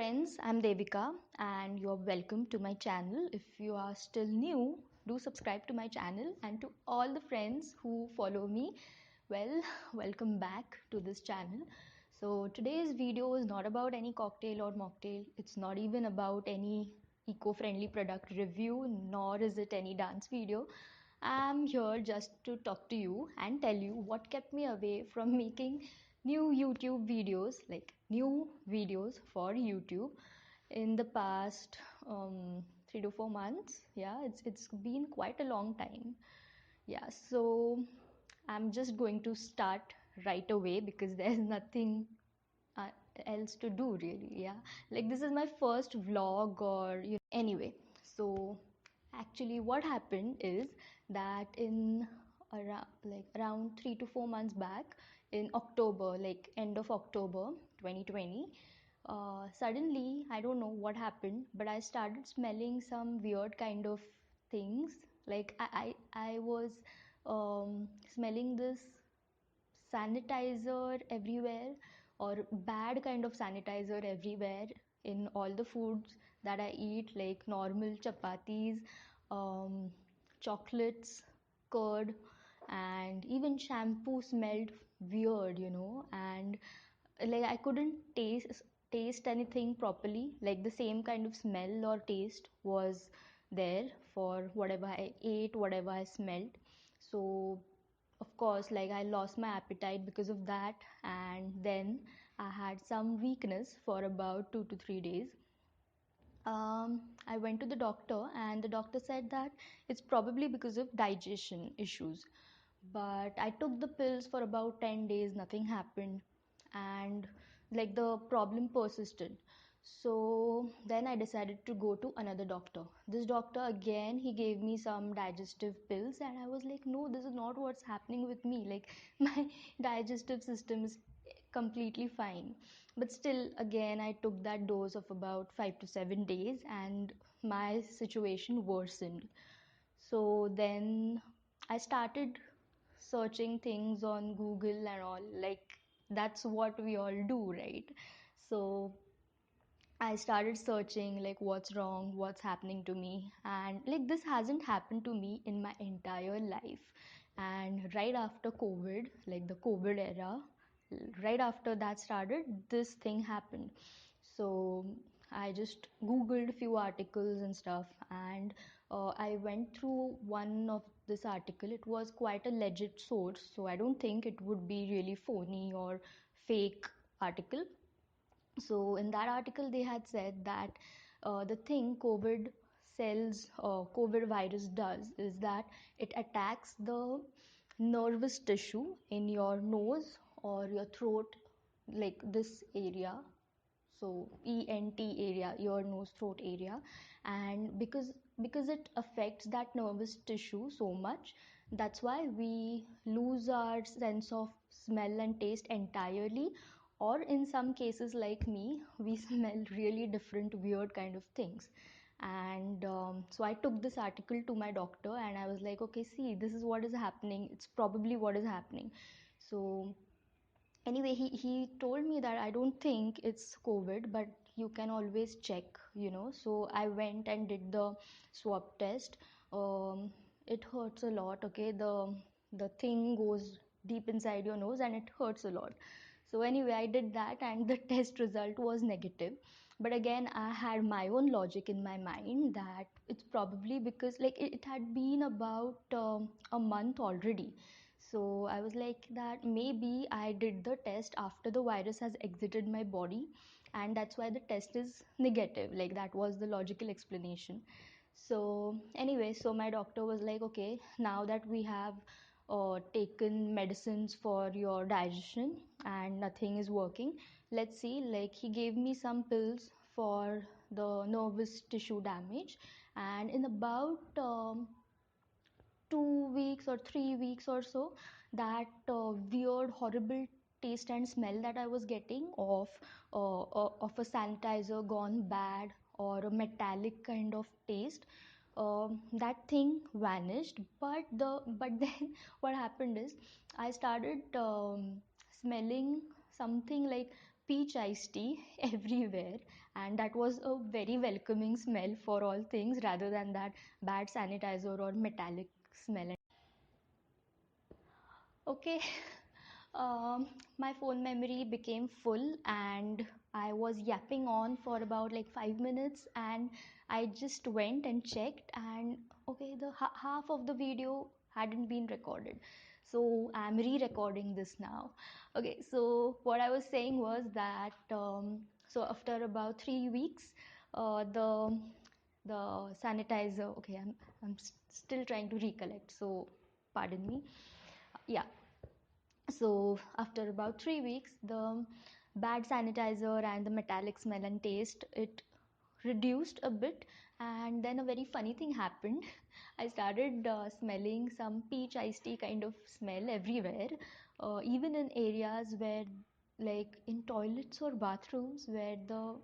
friends, I'm Devika and you're welcome to my channel. If you are still new, do subscribe to my channel, and to all the friends who follow me, well, welcome back to this channel. So today's video is not about any cocktail or mocktail. It's not even about any eco-friendly product review, nor is it any dance video. I'm here just to talk to you and tell you what kept me away from making new YouTube videos, like new videos for YouTube in the past 3 to 4 months. Yeah, it's been quite a long time. Yeah, so I'm just going to start right away because there's nothing uh, else to do really. Yeah, like this is my first vlog, or anyway. So actually what happened is that in around 3 to 4 months back, in October, like end of October 2020, suddenly I don't know what happened, but I started smelling some weird kind of things. Like I was smelling this sanitizer everywhere, or bad kind of sanitizer everywhere, in all the foods that I eat, like normal chapatis, um, chocolates, curd, and even shampoo smelled weird, and like I couldn't taste anything properly. Like the same kind of smell or taste was there for whatever I ate, whatever I smelled. So of course, like I lost my appetite because of that, and then I had some weakness for about 2 to 3 days. I went to the doctor, and the doctor said that it's probably because of digestion issues. But I took the pills for about 10 days, nothing happened, and like the problem persisted. So then I decided to go to another doctor. This doctor, again, he gave me some digestive pills, and I was like, no, this is not what's happening with me. Like, my digestive system is completely fine. But still, again, I took that dose of about 5 to 7 days, and my situation worsened. So then I started searching things on Google and all. Like, that's what we all do, right? So I started searching, like, what's wrong, what's happening to me, and like this hasn't happened to me in my entire life. And right after COVID, like the COVID era, right after that started, this thing happened. So I just googled a few articles and stuff, and I went through one of this article. It was quite a legit source, so I don't think it would be really phony or fake article. So in that article, they had said that the thing COVID virus does is that it attacks the nervous tissue in your nose or your throat, like this area. So ENT area, ear, nose, throat area, and because it affects that nervous tissue so much, that's why we lose our sense of smell and taste entirely, or in some cases like me, we smell really different weird kind of things. And so I took this article to my doctor, and I was like, okay, see, this is what is happening, it's probably what is happening. So anyway, he told me that I don't think it's COVID, but you can always check. So I went and did the swab test. It hurts a lot, okay? The thing goes deep inside your nose and it hurts a lot. So anyway, I did that, and the test result was negative. But again, I had my own logic in my mind that it's probably because like it had been about a month already. So I was like that maybe I did the test after the virus has exited my body, and that's why the test is negative. Like, that was the logical explanation. So anyway, so my doctor was like, okay, now that we have taken medicines for your digestion and nothing is working, let's see. Like, he gave me some pills for the nervous tissue damage, and in about 2 weeks or 3 weeks or so, that weird, horrible taste and smell that I was getting of a sanitizer gone bad, or a metallic kind of taste, that thing vanished. But then what happened is I started smelling something like peach iced tea everywhere, and that was a very welcoming smell for all things rather than that bad sanitizer or metallic smell. Okay, my phone memory became full and I was yapping on for about like 5 minutes, and I just went and checked, and okay, the half of the video hadn't been recorded. So I'm re-recording this now. Okay, so what I was saying was that so after about 3 weeks, the sanitizer. Okay, I'm still trying to recollect. So pardon me. Yeah, so after about 3 weeks, the bad sanitizer and the metallic smell and taste, it reduced a bit, and then a very funny thing happened. I started smelling some peach iced tea kind of smell everywhere, even in areas where, like in toilets or bathrooms, where the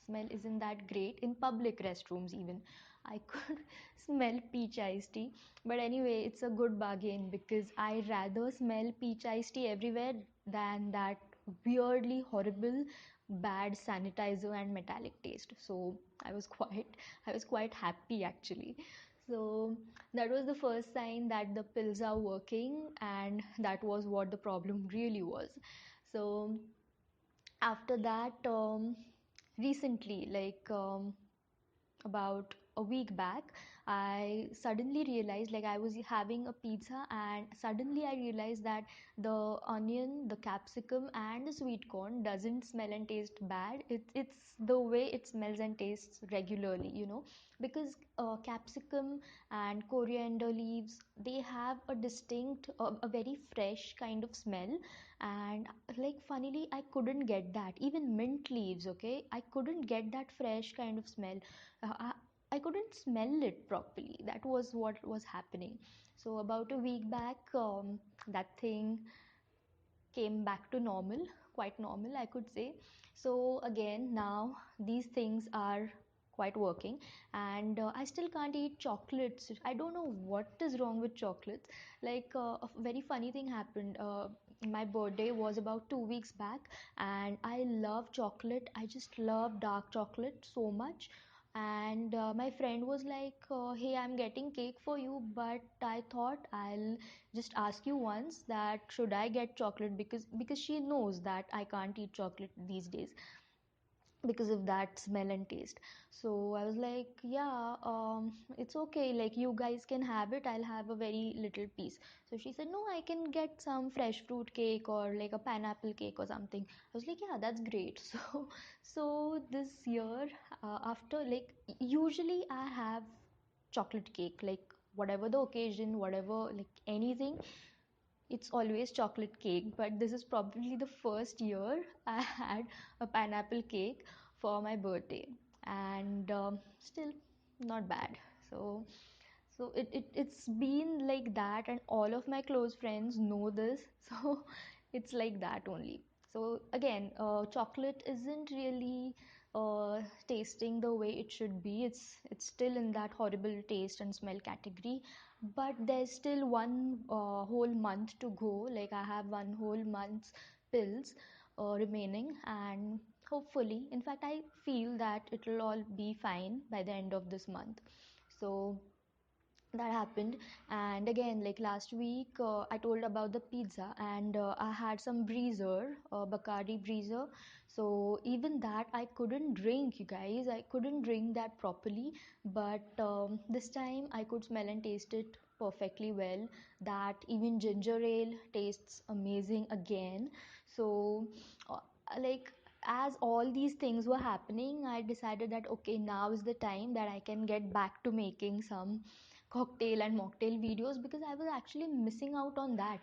smell isn't that great, in public restrooms even. I could smell peach iced tea. But anyway, it's a good bargain because I rather smell peach iced tea everywhere than that weirdly horrible bad sanitizer and metallic taste. So I was quite happy actually. So that was the first sign that the pills are working, and that was what the problem really was. So after that, recently, like about a week back, I suddenly realized, like I was having a pizza, and suddenly I realized that the onion, the capsicum and the sweet corn doesn't smell and taste bad. It's the way it smells and tastes regularly, because capsicum and coriander leaves, they have a distinct, a very fresh kind of smell. And like funnily, I couldn't get that. Even mint leaves, okay, I couldn't get that fresh kind of smell. uh, I, I couldn't smell it properly. That was what was happening. So about a week back, that thing came back to normal, quite normal, I could say. So again, now these things are quite working, and I still can't eat chocolates. I don't know what is wrong with chocolates. Like a very funny thing happened. My birthday was about 2 weeks back, and I love chocolate. I just love dark chocolate so much. And my friend was like, hey, I'm getting cake for you, but I thought I'll just ask you once that should I get chocolate, because she knows that I can't eat chocolate these days because of that smell and taste. So I was like, yeah, it's okay, like you guys can have it, I'll have a very little piece. So she said, no, I can get some fresh fruit cake or like a pineapple cake or something. I was like, yeah, that's great. So this year, after, like, usually I have chocolate cake, like whatever the occasion, whatever, like anything, it's always chocolate cake. But this is probably the first year I had a pineapple cake for my birthday, and still not bad. So it's been like that, and all of my close friends know this. So it's like that only. So again, chocolate isn't really tasting the way it should be. It's still in that horrible taste and smell category. But there's still one whole month to go. Like I have one whole month's pills remaining, and hopefully, in fact, I feel that it'll all be fine by the end of this month. So that happened. And again, like last week, I told about the pizza, and I had some breezer, Bacardi breezer. So even that I couldn't drink, you guys, I couldn't drink that properly. But this time I could smell and taste it perfectly well, that even ginger ale tastes amazing again. So uh, like, as all these things were happening, I decided that okay, now is the time that I can get back to making some cocktail and mocktail videos, because I was actually missing out on that.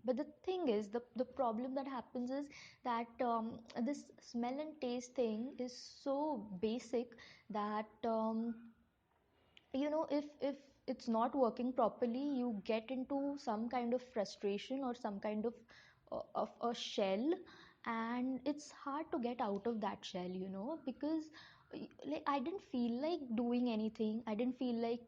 But the thing is, the problem that happens is that this smell and taste thing is so basic that if it's not working properly, you get into some kind of frustration or some kind of a shell, and it's hard to get out of that shell, because like I didn't feel like doing anything. I didn't feel like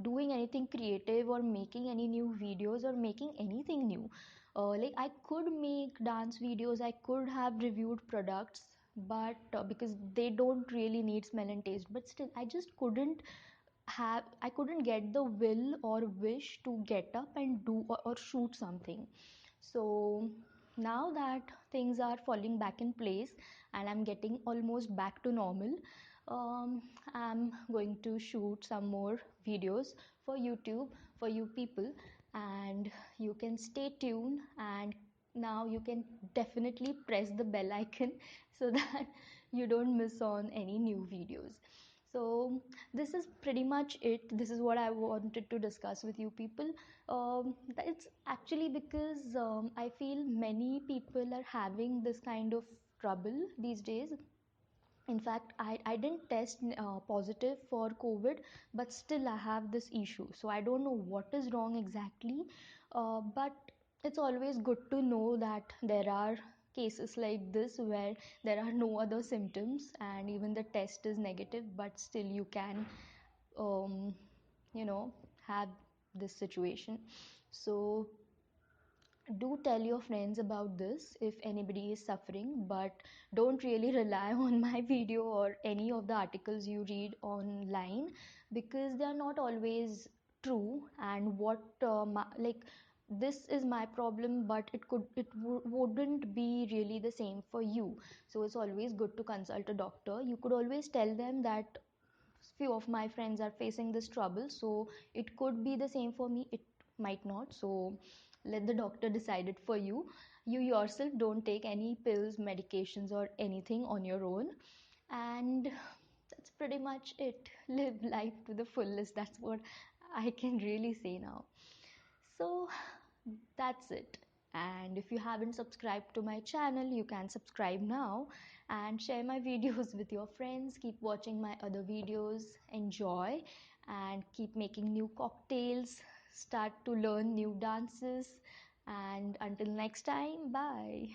doing anything creative or making any new videos or making anything new. Like I could make dance videos, I could have reviewed products, but because they don't really need smell and taste, but still I couldn't get the will or wish to get up and do or shoot something. So now that things are falling back in place and I'm getting almost back to normal, I'm going to shoot some more videos for YouTube for you people, and you can stay tuned. And now you can definitely press the bell icon so that you don't miss on any new videos. So this is pretty much it. This is what I wanted to discuss with you people. It's actually because I feel many people are having this kind of trouble these days. In fact, I didn't test positive for COVID, but still I have this issue, so I don't know what is wrong exactly. But it's always good to know that there are cases like this where there are no other symptoms and even the test is negative, but still you can um, you know have this situation. So do tell your friends about this if anybody is suffering, but don't really rely on my video or any of the articles you read online, because they are not always true. And what like this is my problem, but wouldn't be really the same for you. So it's always good to consult a doctor. You could always tell them that few of my friends are facing this trouble, so it could be the same for me, it might not. So let the doctor decide it for you. You yourself don't take any pills, medications or anything on your own. And that's pretty much it. Live life to the fullest, that's what I can really say now. So that's it. And if you haven't subscribed to my channel, you can subscribe now and share my videos with your friends. Keep watching my other videos, enjoy, and keep making new cocktails, start to learn new dances. And until next time, bye.